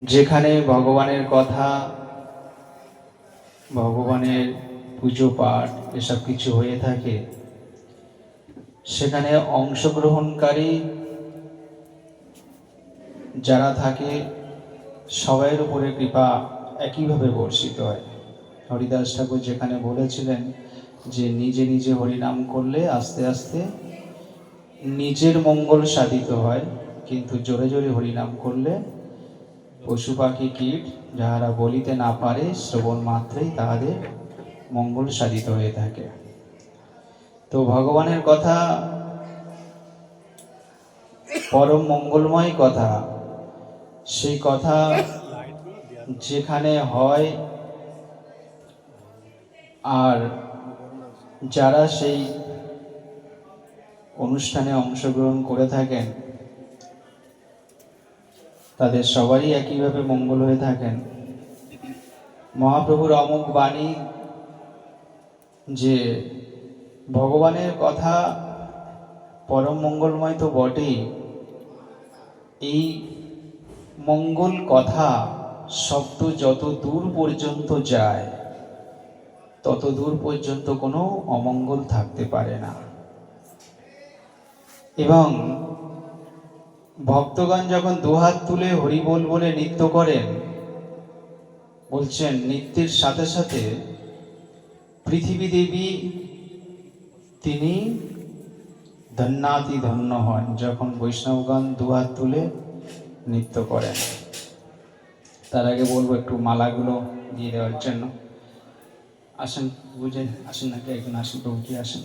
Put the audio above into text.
যেখানে ভগবানের কথা, ভগবানের পুজো পাঠ এসব কিছু হয়ে থাকে, সেখানে অংশগ্রহণকারী যারা থাকে সবাইয়ের উপরে কৃপা একইভাবে বর্ষিত হয়। হরিদাস ঠাকুর যেখানে বলেছিলেন যে নিজে নিজে হরিনাম করলে আস্তে আস্তে নিজের মঙ্গল সাধিত হয়, কিন্তু জোরে জোরে হরিনাম করলে পশু পাখি কীট যাহারা বলিতে না পারে শ্রবণ মাত্রেই তাহাদের মঙ্গল সাধিত হয়ে থাকে। তো ভগবানের কথা পরম মঙ্গলময় কথা, সেই কথা যেখানে হয় আর যারা সেই অনুষ্ঠানে অংশগ্রহণ করে থাকেন তাদের সবারই একইভাবে মঙ্গল হয়ে থাকেন। মহাপ্রভুর অমুক বাণী যে ভগবানের কথা পরম মঙ্গলময় তো বটেই, এই মঙ্গল কথা শব্দ যত দূর পর্যন্ত যায় তত দূর পর্যন্ত কোনো অমঙ্গল থাকতে পারে না। এবং ভক্তগণ যখন দুহাত তুলে হরিবোল বলে নৃত্য করেন, বলছেন নৃত্যের সাথে সাথে পৃথিবী দেবী তিনি ধন্যাতি ধন্য হন যখন বৈষ্ণবগণ দুহাত তুলে নৃত্য করেন। তার আগে বলবো একটু মালাগুলো দিয়ে দেওয়ার জন্য। আসেন, বুঝে আসেন নাকি একজন আসেন, প্রভুজি আসেন।